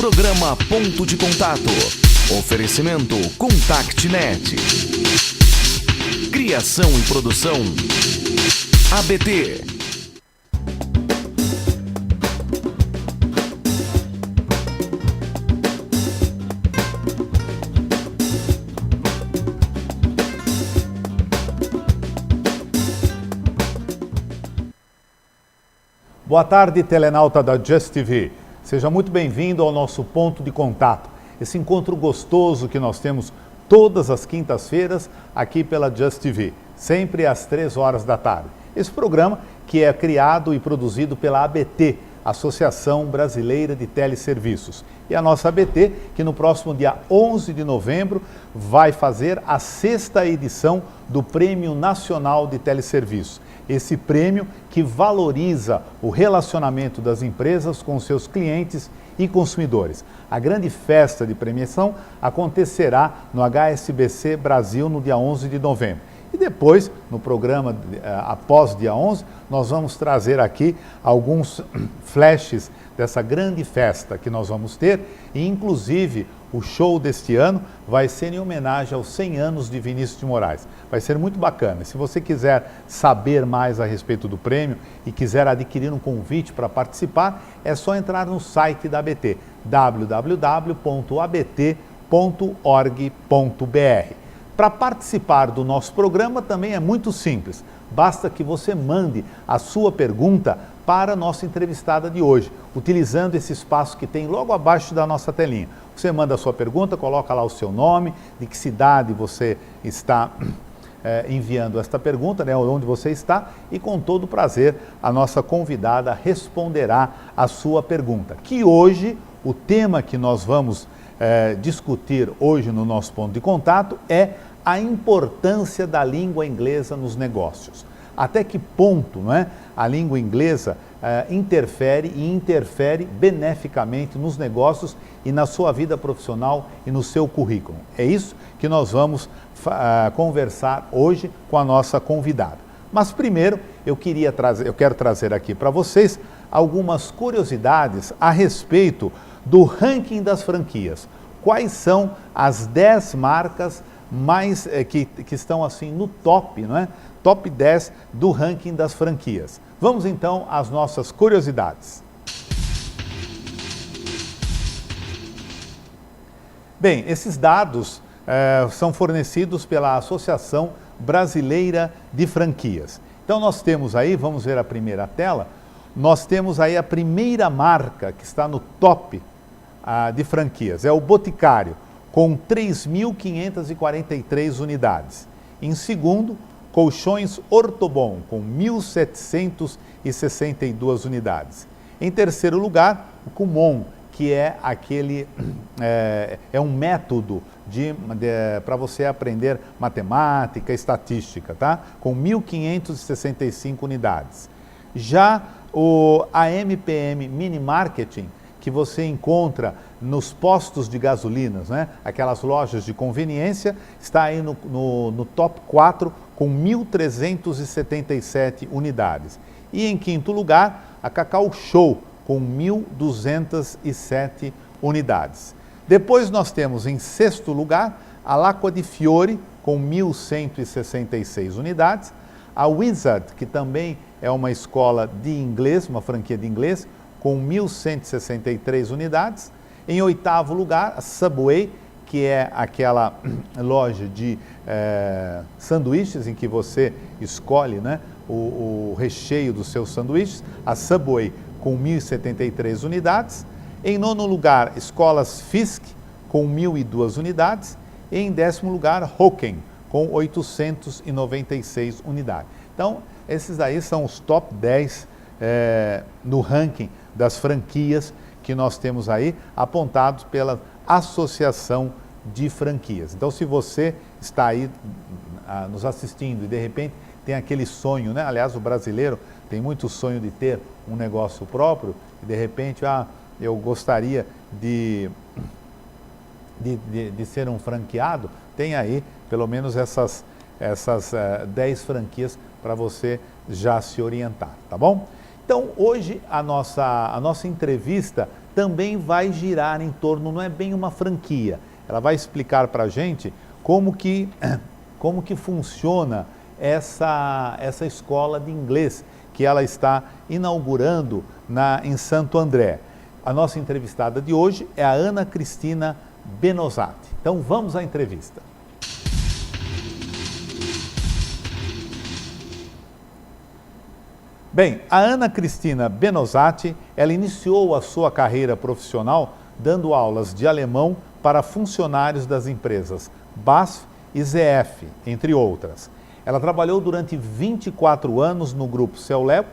Programa Ponto de Contato. Oferecimento ContactNet. Criação e produção ABT. Boa tarde, telenauta da Just TV. Seja muito bem-vindo ao nosso Ponto de Contato, esse encontro gostoso que nós temos todas as quintas-feiras aqui pela Just TV, sempre às 3 horas da tarde. Esse programa que é criado e produzido pela ABT, Associação Brasileira de Teleserviços. E a nossa ABT, que no próximo dia 11 de novembro vai fazer a 6ª edição do Prêmio Nacional de Teleserviços. Esse prêmio que valoriza o relacionamento das empresas com seus clientes e consumidores. A grande festa de premiação acontecerá no HSBC Brasil no dia 11 de novembro. E depois, no programa após dia 11, nós vamos trazer aqui alguns flashes dessa grande festa que nós vamos ter e, inclusive, o show deste ano vai ser em homenagem aos 100 anos de Vinícius de Moraes. Vai ser muito bacana. Se você quiser saber mais a respeito do prêmio e quiser adquirir um convite para participar, é só entrar no site da ABT, www.abt.org.br. Para participar do nosso programa também é muito simples. Basta que você mande a sua pergunta para a nossa entrevistada de hoje, utilizando esse espaço que tem logo abaixo da nossa telinha. Você manda a sua pergunta, coloca lá o seu nome, de que cidade você está enviando esta pergunta, né, onde você está, e com todo prazer a nossa convidada responderá a sua pergunta. Que hoje, o tema que nós vamos discutir hoje no nosso ponto de contato é a importância da língua inglesa nos negócios. Até que ponto, não é, a língua inglesa interfere beneficamente nos negócios e na sua vida profissional e no seu currículo. É isso que nós vamos conversar hoje com a nossa convidada. Mas primeiro eu quero trazer aqui para vocês algumas curiosidades a respeito do ranking das franquias. Quais são as 10 marcas mais que estão assim no top, não é? Top 10 do ranking das franquias. Vamos então às nossas curiosidades. Bem, esses dados são fornecidos pela Associação Brasileira de Franquias. Então nós temos aí, vamos ver a primeira tela, nós temos aí a primeira marca que está no top de franquias, é o Boticário, com 3.543 unidades. Em segundo, Colchões Ortobon, com 1.762 unidades. Em terceiro lugar, o Kumon, que é um método para você aprender matemática, estatística, tá? Com 1.565 unidades. Já a MPM Mini Marketing, que você encontra nos postos de gasolinas, né? Aquelas lojas de conveniência, está aí no top 4 com 1.377 unidades. E em quinto lugar, a Cacau Show, com 1.207 unidades. Depois nós temos em sexto lugar a L'acqua di Fiori, com 1.166 unidades. A Wizard, que também é uma escola de inglês, uma franquia de inglês, com 1.163 unidades. Em oitavo lugar, a Subway, que é aquela loja de sanduíches em que você escolhe, né, o recheio dos seus sanduíches. A Subway, com 1.073 unidades. Em nono lugar, Escolas Fisk, com 1.002 unidades. E em décimo lugar, Hoken, com 896 unidades. Então, esses aí são os top 10 no ranking das franquias que nós temos aí, apontados pela Associação de Franquias. Então, se você está aí nos assistindo e de repente tem aquele sonho, né? Aliás, o brasileiro tem muito sonho de ter um negócio próprio e de repente, eu gostaria de ser um franqueado, tem aí pelo menos essas 10 franquias para você já se orientar, tá bom? Então, hoje a nossa entrevista também vai girar em torno, não é bem uma franquia, ela vai explicar para a gente como que funciona essa escola de inglês que ela está inaugurando em Santo André. A nossa entrevistada de hoje é a Ana Cristina Benozati. Então vamos à entrevista. Bem, a Ana Cristina Benozati, ela iniciou a sua carreira profissional dando aulas de alemão para funcionários das empresas BASF e ZF, entre outras. Ela trabalhou durante 24 anos no grupo CELEP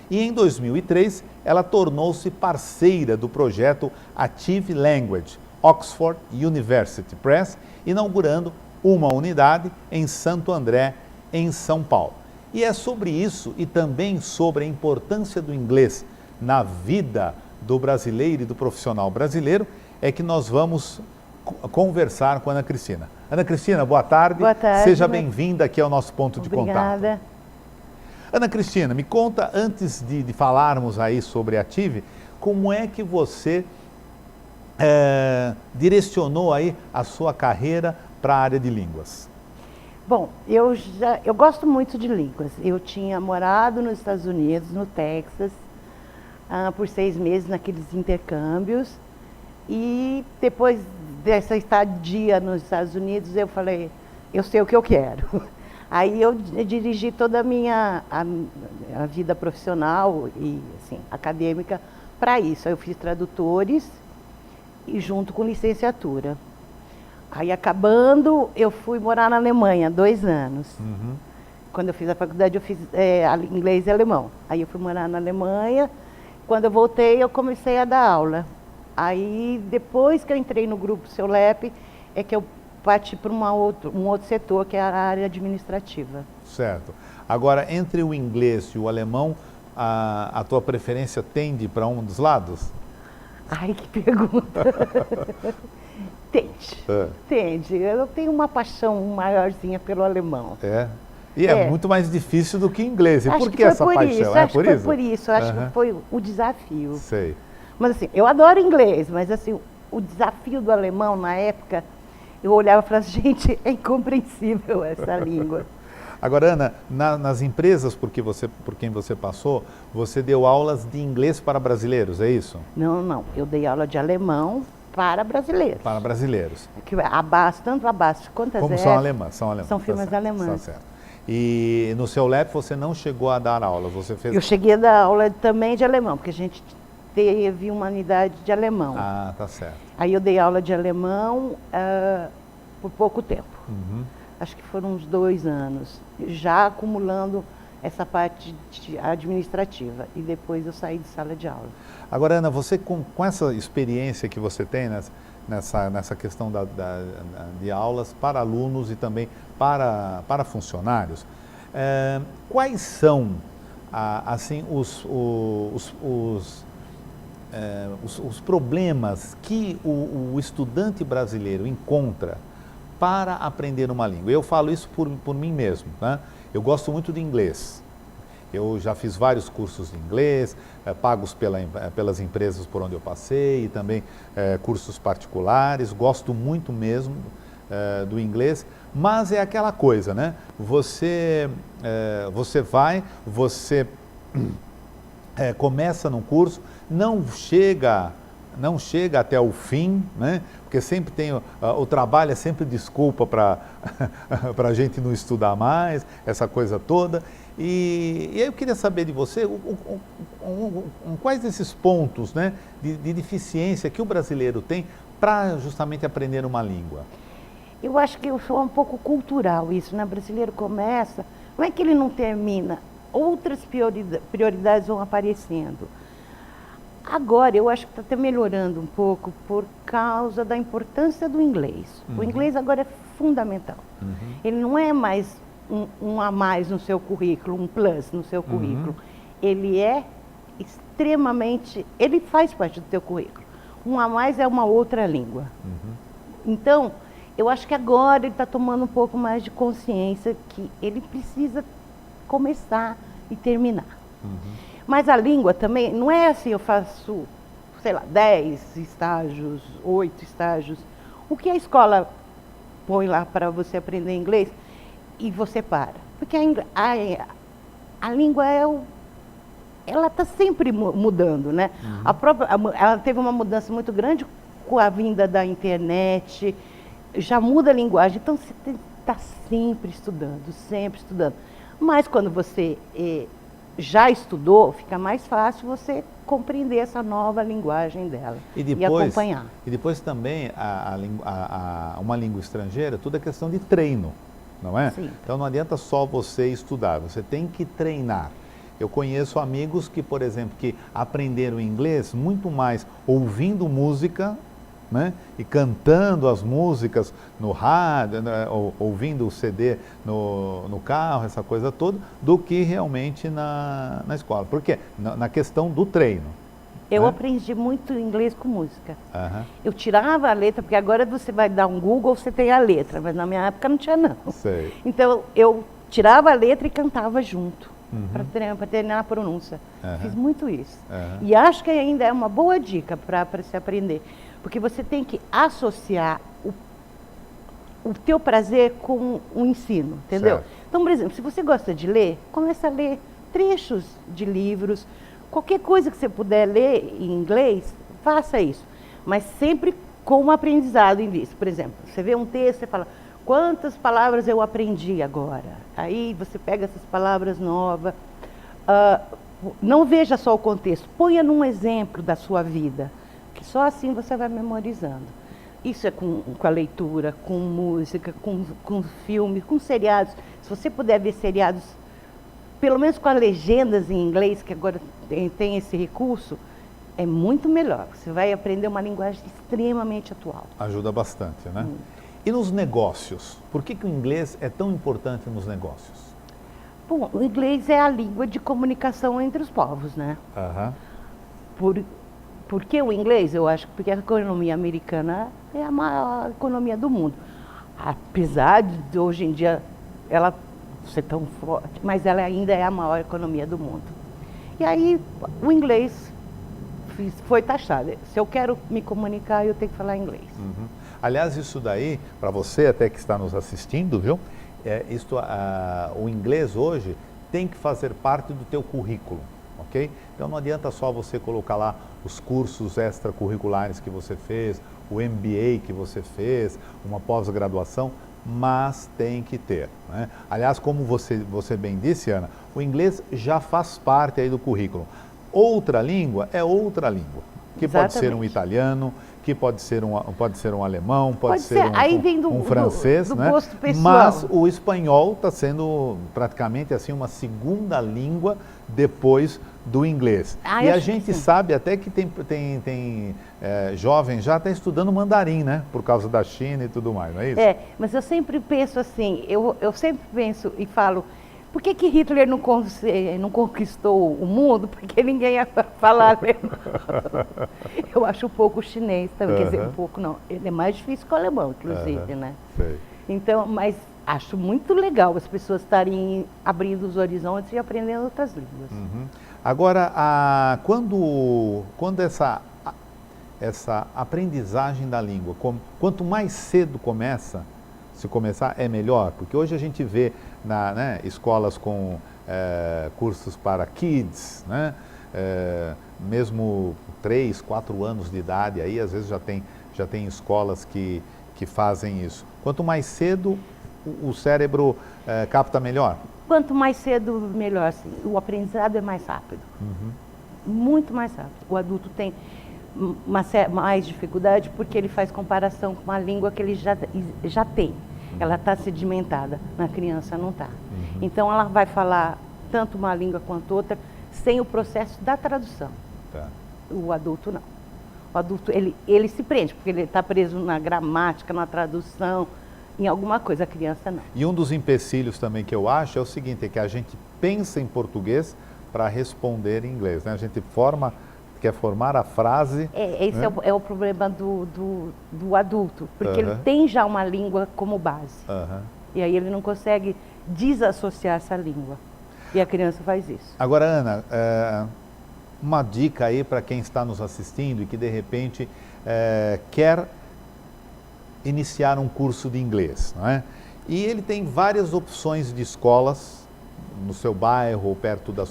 e em 2003 ela tornou-se parceira do projeto Active Language, Oxford University Press, inaugurando uma unidade em Santo André, em São Paulo. E é sobre isso e também sobre a importância do inglês na vida do brasileiro e do profissional brasileiro é que nós vamos conversar com a Ana Cristina. Ana Cristina, boa tarde. Boa tarde. Seja bem-vinda aqui ao nosso ponto de contato. Obrigada. Ana Cristina, me conta, antes de falarmos aí sobre a Active, como é que você direcionou aí a sua carreira para a área de línguas? Bom, eu gosto muito de línguas. Eu tinha morado nos Estados Unidos, no Texas, por 6 meses naqueles intercâmbios. E depois dessa estadia nos Estados Unidos, eu falei, eu sei o que eu quero. Aí eu dirigi toda a minha a vida profissional e assim, acadêmica para isso. Aí eu fiz tradutores e junto com licenciatura. Aí acabando, eu fui morar na Alemanha, 2 anos. Uhum. Quando eu fiz a faculdade, eu fiz inglês e alemão. Aí eu fui morar na Alemanha. Quando eu voltei, eu comecei a dar aula. Aí, depois que eu entrei no grupo CELEP, é que eu parti para um outro setor, que é a área administrativa. Certo. Agora, entre o inglês e o alemão, a tua preferência tende para um dos lados? Ai, que pergunta! Tende. Eu tenho uma paixão maiorzinha pelo alemão. É? E é muito mais difícil do que inglês. E por que essa paixão? Acho que foi por isso. Acho que foi o desafio. Sei. Mas assim, eu adoro inglês, mas assim, o desafio do alemão na época, eu olhava e falava, gente, é incompreensível essa língua. Agora, Ana, nas empresas por quem você passou, você deu aulas de inglês para brasileiros, é isso? Não. Eu dei aula de alemão para brasileiros. Para brasileiros. A BASF, tanto a BASF quanto a Como ZF, são alemãs? São firmas alemãs. Tá certo. E no CELEP você não chegou a dar aulas, você fez... Eu cheguei a dar aula também de alemão, porque a gente teve uma unidade de alemão. Ah, tá certo. Aí eu dei aula de alemão por pouco tempo. Uhum. Acho que foram uns 2 anos, já acumulando essa parte administrativa. E depois eu saí de sala de aula. Agora, Ana, você com essa experiência que você tem nessa questão de aulas para alunos e também para funcionários, quais são assim, os problemas que o estudante brasileiro encontra para aprender uma língua? Eu falo isso por mim mesmo, né? Eu gosto muito de inglês. Eu já fiz vários cursos de inglês, pagos pelas empresas por onde eu passei, e também cursos particulares. Gosto muito mesmo do inglês, mas é aquela coisa, né? Você começa num curso, não chega até o fim, né? Porque sempre tem o trabalho é sempre desculpa para a gente não estudar mais, essa coisa toda. E aí eu queria saber de você quais desses pontos, né, de deficiência que o brasileiro tem para justamente aprender uma língua. Eu acho que eu sou um pouco cultural isso, né? O brasileiro começa, não é que ele não termina, outras prioridades vão aparecendo. Agora, eu acho que está até melhorando um pouco por causa da importância do inglês. Uhum. O inglês agora é fundamental. Uhum. Ele não é mais um a mais no seu currículo, um plus no seu currículo. Ele é extremamente, ele faz parte do teu currículo. Um a mais é uma outra língua. Então, eu acho que agora ele está tomando um pouco mais de consciência que ele precisa começar e terminar. Mas a língua também, não é assim, eu faço sei lá, 10 estágios, 8 estágios. O que a escola põe lá para você aprender inglês e você para. Porque a língua ela está sempre mudando, né? Ela teve uma mudança muito grande com a vinda da internet, já muda a linguagem, então você está sempre estudando, sempre estudando. Mas quando você já estudou, fica mais fácil você compreender essa nova linguagem dela e acompanhar. E depois também, uma língua estrangeira, tudo é questão de treino, não é? Sim. Então não adianta só você estudar, você tem que treinar. Eu conheço amigos que, por exemplo, que aprenderam inglês muito mais ouvindo música, né, e cantando as músicas no rádio, né, ouvindo o CD no carro, essa coisa toda, do que realmente na escola. Por quê? Na questão do treino. Eu né? aprendi muito inglês com música. Aham. Eu tirava a letra, porque agora você vai dar um Google, você tem a letra, mas na minha época não tinha não. Sei. Então eu tirava a letra e cantava junto, Uhum. para treinar a pronúncia. Aham. Fiz muito isso. Aham. E acho que ainda é uma boa dica para se aprender, porque você tem que associar o teu prazer com o ensino, entendeu? Certo. Então, por exemplo, se você gosta de ler, comece a ler trechos de livros, qualquer coisa que você puder ler em inglês, faça isso, mas sempre com um aprendizado em vista. Por exemplo, você vê um texto e fala, quantas palavras eu aprendi agora? Aí você pega essas palavras novas, não veja só o contexto, ponha num exemplo da sua vida, que só assim você vai memorizando. Isso é com a leitura, com música, com filmes, com seriados. Se você puder ver seriados, pelo menos com as legendas em inglês, que agora tem esse recurso, é muito melhor. Você vai aprender uma linguagem extremamente atual. Ajuda bastante, né? E nos negócios? Por que o inglês é tão importante nos negócios? Bom, o inglês é a língua de comunicação entre os povos, né? Aham. Por que o inglês? Eu acho que porque a economia americana é a maior economia do mundo. Apesar de hoje em dia ela ser tão forte, mas ela ainda é a maior economia do mundo. E aí o inglês foi taxado. Se eu quero me comunicar, eu tenho que falar inglês. Uhum. Aliás, isso daí, para você até que está nos assistindo, viu? O inglês hoje tem que fazer parte do teu currículo, ok? Então não adianta só você colocar lá os cursos extracurriculares que você fez, o MBA que você fez, uma pós-graduação, mas tem que ter, né? Aliás, como você bem disse, Ana, o inglês já faz parte aí do currículo. Outra língua é outra língua, que pode ser um italiano, que pode ser um alemão, pode ser aí vem um francês, do né? gosto pessoal. Mas o espanhol está sendo praticamente assim uma segunda língua depois do inglês. E a gente sabe até que tem jovens já está estudando mandarim, né? Por causa da China e tudo mais, não é isso? Mas eu sempre penso assim, eu sempre penso e falo, por que Hitler não conquistou o mundo? Porque ninguém ia falar alemão. Eu acho um pouco chinês também, quer dizer, um pouco não. Ele é mais difícil que o alemão, inclusive, né? Sei. Então, mas acho muito legal as pessoas estarem abrindo os horizontes e aprendendo outras línguas. Uhum. Agora, quando essa aprendizagem da língua, quanto mais cedo se começar, é melhor, porque hoje a gente vê escolas com cursos para kids, né? Mesmo 3, 4 anos de idade, aí às vezes já tem escolas que fazem isso. Quanto mais cedo o cérebro capta melhor? Quanto mais cedo, melhor. Assim, o aprendizado é mais rápido. Uhum. Muito mais rápido. O adulto tem mais dificuldade porque ele faz comparação com uma língua que ele já tem. Ela está sedimentada, na criança não está. Uhum. Então ela vai falar tanto uma língua quanto outra sem o processo da tradução. Tá. O adulto não. O adulto ele se prende, porque ele está preso na gramática, na tradução, em alguma coisa. A criança não. E um dos empecilhos também que eu acho é o seguinte, é que a gente pensa em português para responder em inglês, né? A gente quer formar a frase... Esse né? é o problema do adulto, porque ele tem já uma língua como base. E aí ele não consegue desassociar essa língua. E a criança faz isso. Agora, Ana, uma dica aí para quem está nos assistindo e que de repente quer iniciar um curso de inglês, não é? E ele tem várias opções de escolas no seu bairro ou perto do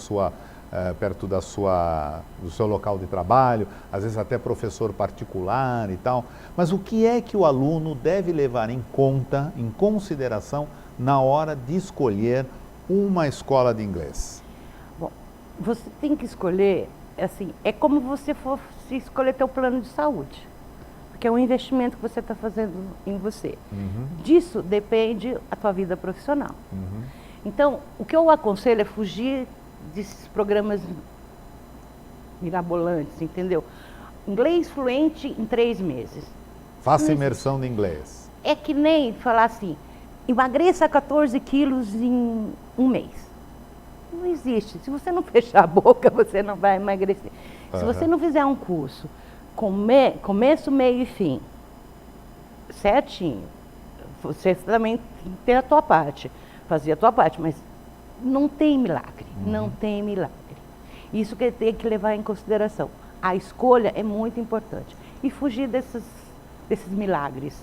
seu local de trabalho, às vezes até professor particular e tal. Mas o que é que o aluno deve levar em conta, em consideração, na hora de escolher uma escola de inglês? Bom, você tem que escolher, assim, é como você fosse escolher teu plano de saúde. Porque é um investimento que você está fazendo em você. Disso depende a tua vida profissional. Então, o que eu aconselho é fugir desses programas mirabolantes, entendeu? Inglês fluente em 3 meses. Faça imersão de inglês. É que nem falar assim, emagreça 14 quilos em 1 mês. Não existe. Se você não fechar a boca, você não vai emagrecer. Se você não fizer um curso começo, meio e fim, certinho, você também tem que ter a tua parte, fazer a tua parte, mas não tem milagre, não tem milagre. Isso que tem que levar em consideração. A escolha é muito importante. E fugir desses milagres,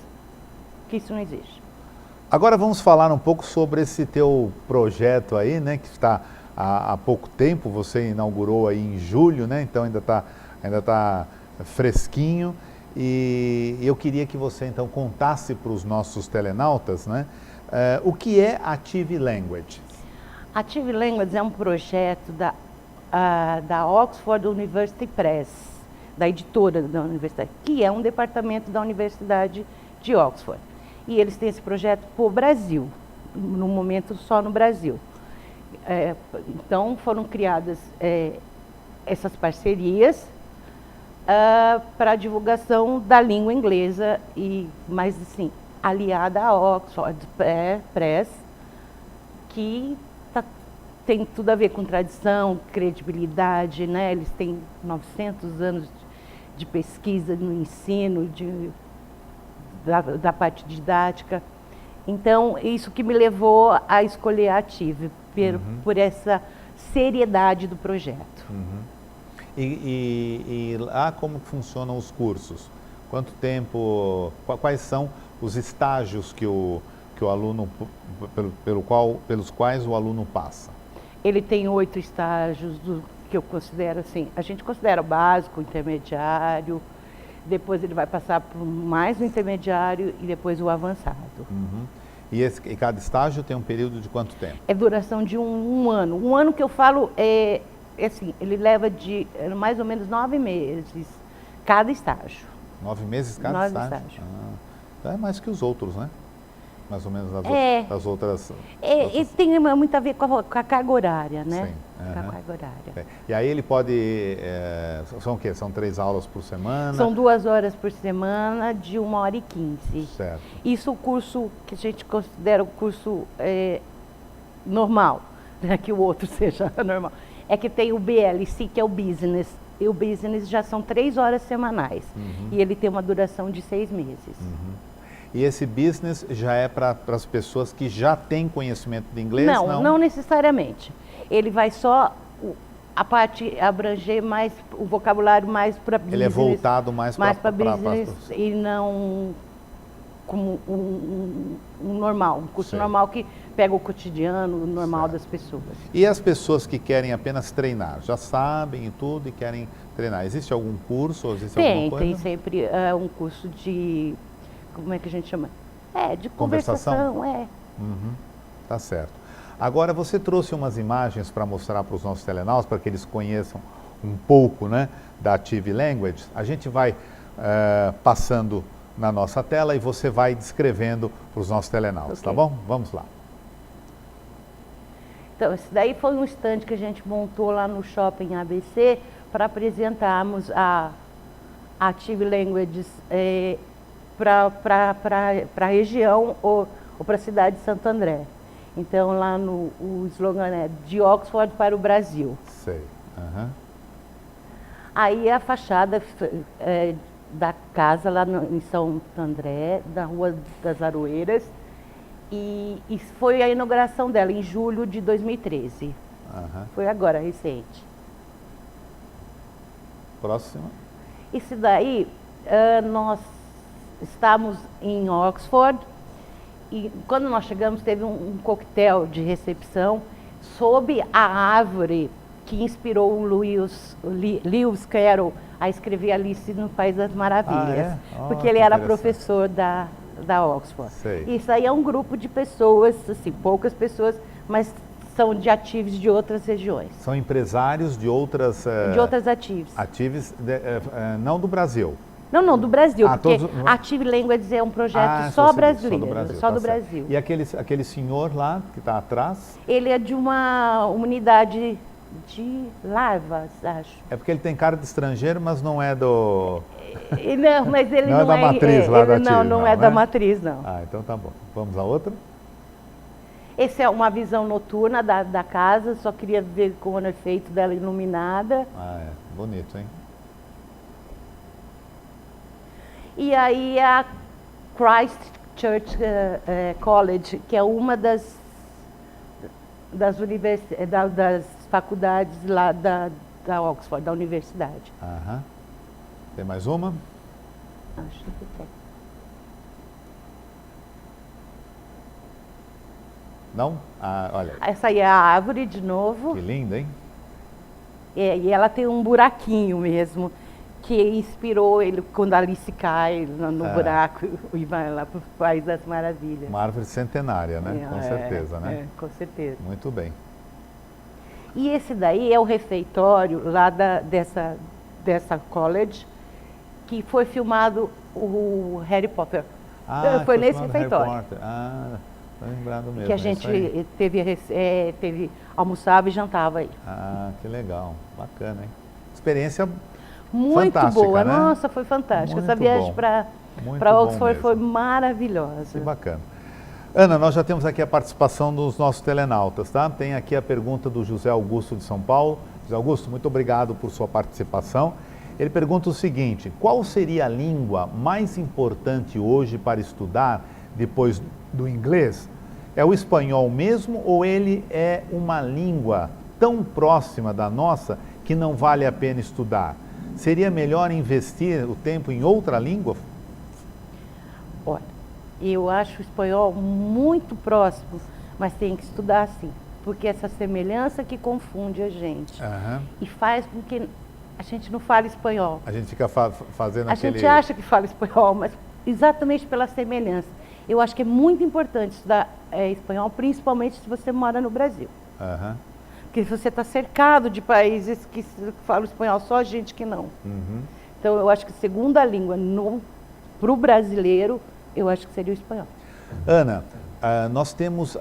que isso não existe. Agora vamos falar um pouco sobre esse teu projeto aí, né, que está há pouco tempo, você inaugurou aí em julho, né, então ainda tá fresquinho, e eu queria que você então contasse para os nossos telenautas, né, o que é Ative Language. Ative Language é um projeto da Oxford University Press, da editora da universidade, que é um departamento da Universidade de Oxford. E eles têm esse projeto para o Brasil, no momento só no Brasil. Então foram criadas essas parcerias para a divulgação da língua inglesa, e mais assim, aliada à Oxford Press, que tem tudo a ver com tradição, credibilidade, né? Eles têm 900 anos de pesquisa no ensino, da parte didática. Então, isso que me levou a escolher a Ative, por essa seriedade do projeto. E lá como funcionam os cursos? Quanto tempo, quais são os estágios que o aluno, pelos quais o aluno passa? Ele tem 8 estágios que eu considero assim, a gente considera o básico, o intermediário, depois ele vai passar por mais o intermediário e depois o avançado. E cada estágio tem um período de quanto tempo? É duração de um ano. Um ano que eu falo é assim, ele leva de mais ou menos 9 meses cada estágio. 9 meses cada 9 estágio? estágios. Então é mais que os outros, né? Mais ou menos das outras... E tem muito a ver com a carga horária, né? Sim. Com a carga horária. E aí ele pode... são o quê? São 3 aulas por semana? São 2 horas por semana, de 1h15. Certo. Isso o curso que a gente considera o curso normal, né? Que o outro seja normal. É que tem o BLC, que é o Business. E o Business já são 3 horas semanais. E ele tem uma duração de 6 meses. E esse business já é para as pessoas que já têm conhecimento de inglês? Não necessariamente. Ele vai só a parte abranger mais o vocabulário mais para business. Ele é voltado mais para business e não como um normal, um curso normal que pega o cotidiano normal das pessoas. E as pessoas que querem apenas treinar, já sabem e tudo e querem treinar, existe algum curso? Ou existe alguma coisa? Tem sempre um curso de, como é que a gente chama? De conversação. Tá certo. Agora você trouxe umas imagens para mostrar para os nossos telenautas, para que eles conheçam um pouco, né, da Ative Language. A gente vai passando na nossa tela e você vai descrevendo para os nossos telenautas, tá bom? Vamos lá. Então, esse daí foi um stand que a gente montou lá no Shopping ABC para apresentarmos a Ative Languages para a região ou para a cidade de Santo André. Então, lá o slogan é de Oxford para o Brasil. Sei. Aí a fachada da casa lá em Santo André, da Rua das Aroeiras, e foi a inauguração dela em julho de 2013. Foi agora, recente. próxima. Esse daí, nós estávamos em Oxford e quando nós chegamos teve um coquetel de recepção sob a árvore que inspirou o Lewis Carroll a escrever Alice no País das Maravilhas. Porque ele era professor da Oxford. Sei. Isso aí é um grupo de pessoas, assim, poucas pessoas, mas são de atives de outras regiões. São empresários de outras... De outras atives. Atives, não do Brasil. Não, do Brasil, porque todos... Active Languages é um projeto só brasileiro, só do Brasil. E aquele senhor lá que está atrás? Ele é de uma unidade de larvas, acho. É porque ele tem cara de estrangeiro, mas não é do... Não, mas ele não, é da matriz lá da Active, não é da matriz, não. Ah, então tá bom. Vamos a outra? Essa é uma visão noturna da casa, só queria ver como era o efeito dela iluminada. Ah, é. Bonito, hein? E aí a Christ Church College, que é uma das faculdades lá da Oxford, da universidade. Aham. Tem mais uma? Acho que tem. Não? Ah, olha. Essa aí é a árvore de novo. Que linda, hein? E ela tem um buraquinho mesmo, que inspirou ele quando a Alice cai no buraco e vai lá para o País das Maravilhas. Uma árvore centenária, né? Com certeza, né? Com certeza. Muito bem. E esse daí é o refeitório lá dessa college, que foi filmado o Harry Potter. Foi nesse refeitório. Tô lembrado mesmo. Que a gente teve almoçava e jantava aí. Ah, que legal. Bacana, hein? Experiência muito fantástica, boa. Né? Nossa, foi fantástica. Muito Essa viagem para Oxford foi maravilhosa. Que bacana. Ana, nós já temos aqui a participação dos nossos telenautas, tá? Tem aqui a pergunta do José Augusto de São Paulo. José Augusto, muito obrigado por sua participação. Ele pergunta o seguinte: qual seria a língua mais importante hoje para estudar depois do inglês? É o espanhol mesmo ou ele é uma língua tão próxima da nossa que não vale a pena estudar? Seria melhor investir o tempo em outra língua? Olha, eu acho o espanhol muito próximo, mas tem que estudar sim, porque essa semelhança que confunde a gente e faz com que a gente não fale espanhol. A gente fica fazendo A gente acha que fala espanhol, mas exatamente pela semelhança. Eu acho que é muito importante estudar espanhol, principalmente se você mora no Brasil. Porque você está cercado de países que falam espanhol, só gente que não. Então, eu acho que segunda língua para o brasileiro, eu acho que seria o espanhol. Ana, nós temos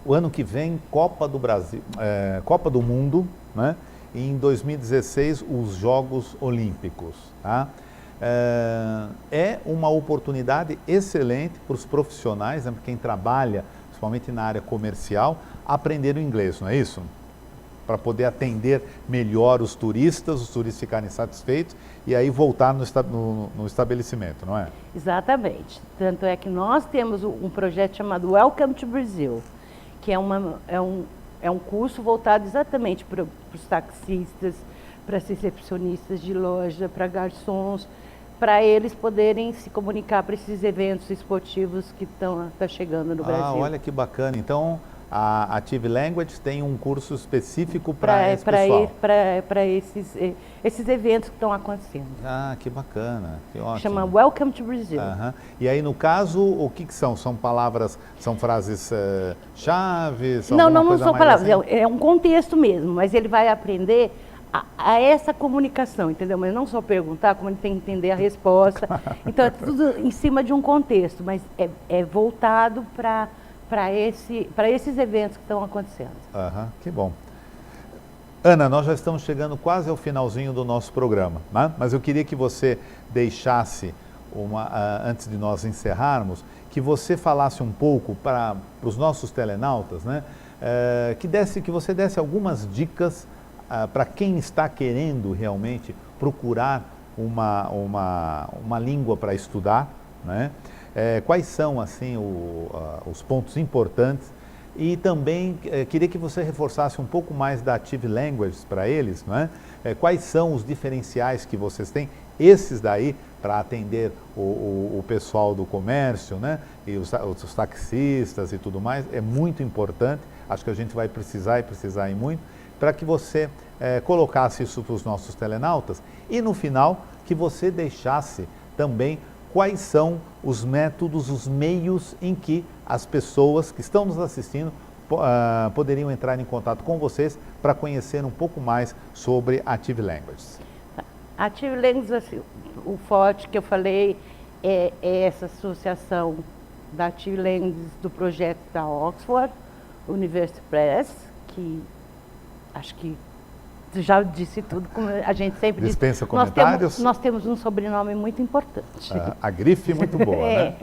o ano que vem Copa do Brasil, Copa do Mundo, né? E em 2016 os Jogos Olímpicos. Tá? É uma oportunidade excelente para os profissionais, né, para quem trabalha, principalmente na área comercial, aprender o inglês, não é isso? Para poder atender melhor os turistas ficarem satisfeitos e aí voltar no estabelecimento, não é? Exatamente. Tanto é que nós temos um projeto chamado Welcome to Brazil, que é um curso voltado exatamente para os taxistas, para as recepcionistas de loja, para garçons, para eles poderem se comunicar para esses eventos esportivos que estão chegando no Brasil. Olha que bacana. Então, a Active Language tem um curso específico para esse pessoal? Para esses eventos que estão acontecendo. Ah, que bacana, que ótimo. Chama Welcome to Brazil. E aí, no caso, o que são? São palavras, são frases-chave? Não são palavras, assim? É um contexto mesmo, mas ele vai aprender a essa comunicação, entendeu? Mas não só perguntar, como ele tem que entender a resposta. Então, é tudo em cima de um contexto, mas é voltado para esses eventos que estão acontecendo. Que bom. Ana, nós já estamos chegando quase ao finalzinho do nosso programa, né? Mas eu queria que você deixasse, antes de nós encerrarmos, que você falasse um pouco para os nossos telenautas, né? Que você desse algumas dicas para quem está querendo realmente procurar uma língua para estudar, né? Quais são assim os pontos importantes E também queria que você reforçasse um pouco mais da Active Language para eles, não é? Quais são os diferenciais que vocês têm, esses daí, para atender o pessoal do comércio, né? E os taxistas e tudo mais, é muito importante, acho que a gente vai precisar e precisar ir muito, para que você colocasse isso para os nossos telenautas e no final que você deixasse também quais são os métodos, os meios em que as pessoas que estão nos assistindo poderiam entrar em contato com vocês para conhecer um pouco mais sobre Active Language. Active Language, assim, o forte que eu falei é essa associação da Active Language do projeto da Oxford University Press, que acho que já disse tudo, como a gente sempre dispensa diz. comentários. Nós temos um sobrenome muito importante. A grife muito boa, né?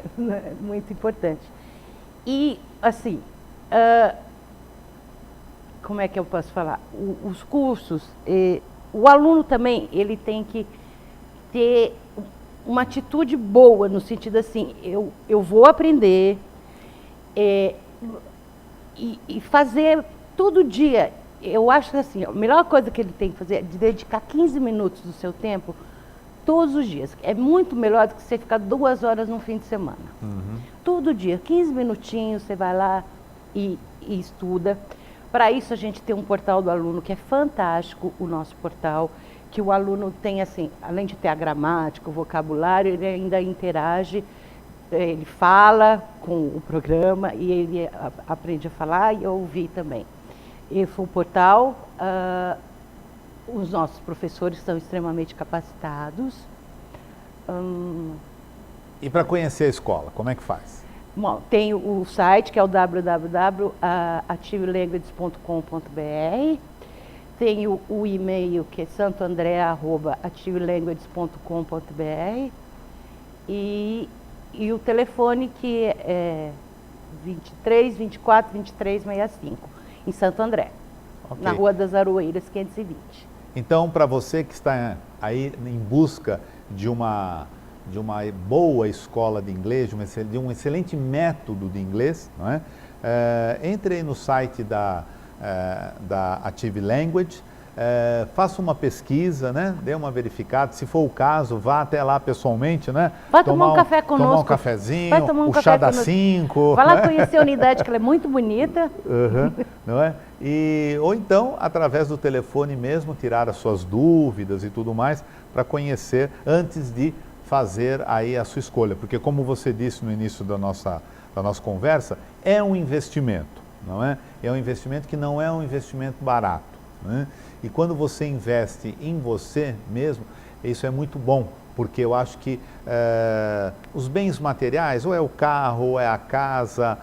Muito importante. E, assim, como é que eu posso falar? Os cursos, o aluno também, ele tem que ter uma atitude boa, no sentido assim, eu vou aprender e fazer todo dia. Eu acho que assim, a melhor coisa que ele tem que fazer é de dedicar 15 minutos do seu tempo todos os dias. É muito melhor do que você ficar 2 horas no fim de semana. Todo dia, 15 minutinhos, você vai lá e estuda. Para isso a gente tem um portal do aluno que é fantástico, o nosso portal, que o aluno tem assim, além de ter a gramática, o vocabulário, ele ainda interage, ele fala com o programa e ele aprende a falar e a ouvir também. Esse foi o portal, os nossos professores são extremamente capacitados. E para conhecer a escola, como é que faz? Bom, tem o site que é o www.activelanguages.com.br, tem o e-mail que é santoandrea@activelanguages.com.br e o telefone que é 23 24 23 65. Em Santo André, na Rua das Aroeiras, 520. Então, para você que está aí em busca de uma boa escola de inglês, de um excelente método de inglês, não é? Entre aí no site da Active Language, faça uma pesquisa, né? Dê uma verificada, se for o caso, vá até lá pessoalmente, né? Vai tomar um café conosco. Tomar um cafezinho, vai tomar um o café chá das conosco. 5. Vai lá conhecer a unidade, que ela é muito bonita. Não é? Ou então, através do telefone mesmo, tirar as suas dúvidas e tudo mais, para conhecer antes de fazer aí a sua escolha. Porque como você disse no início da nossa conversa, é um investimento, não é? É um investimento que não é um investimento barato, né? E quando você investe em você mesmo, isso é muito bom, porque eu acho que os bens materiais, ou é o carro, ou é a casa,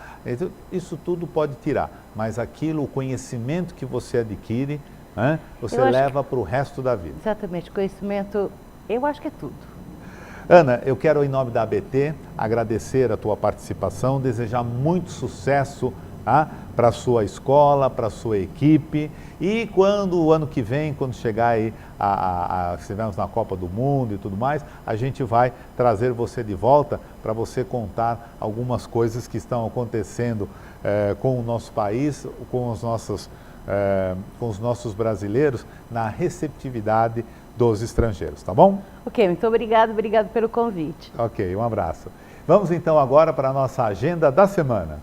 isso tudo pode tirar, mas aquilo, o conhecimento que você adquire, né, você leva para o resto da vida. Exatamente, conhecimento, eu acho que é tudo. Ana, eu quero, em nome da ABT, agradecer a tua participação, desejar muito sucesso para a sua escola, para a sua equipe, e quando o ano que vem, quando chegar aí, estivermos na Copa do Mundo e tudo mais, a gente vai trazer você de volta para você contar algumas coisas que estão acontecendo com o nosso país, com os nossos brasileiros, na receptividade dos estrangeiros, tá bom? Ok, muito obrigado pelo convite. Ok, um abraço. Vamos então agora para a nossa agenda da semana.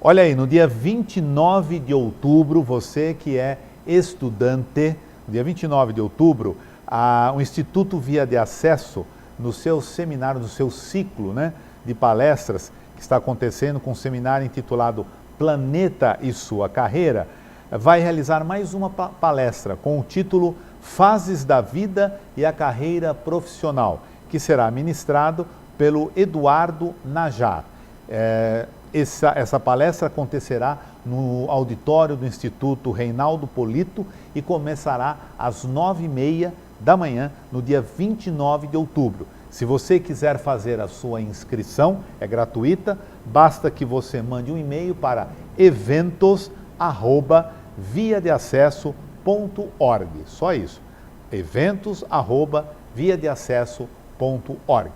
Olha aí, no dia 29 de outubro, você que é estudante, no dia 29 de outubro, o Instituto Via de Acesso, no seu seminário, no seu ciclo, né, de palestras que está acontecendo com um seminário intitulado Planeta e Sua Carreira, vai realizar mais uma palestra com o título Fases da Vida e a Carreira Profissional, que será ministrado pelo Eduardo Najar. Essa palestra acontecerá no auditório do Instituto Reinaldo Polito e começará às 9h30 da manhã, no dia 29 de outubro. Se você quiser fazer a sua inscrição, é gratuita, basta que você mande um e-mail para eventos@viadeacesso.org. Só isso, eventos@viadeacesso.org.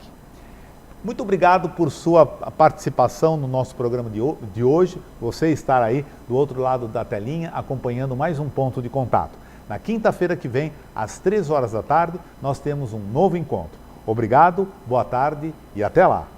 Muito obrigado por sua participação no nosso programa de hoje, você estar aí do outro lado da telinha acompanhando mais um Ponto de Contato. Na quinta-feira que vem, às 3 horas da tarde, nós temos um novo encontro. Obrigado, boa tarde e até lá!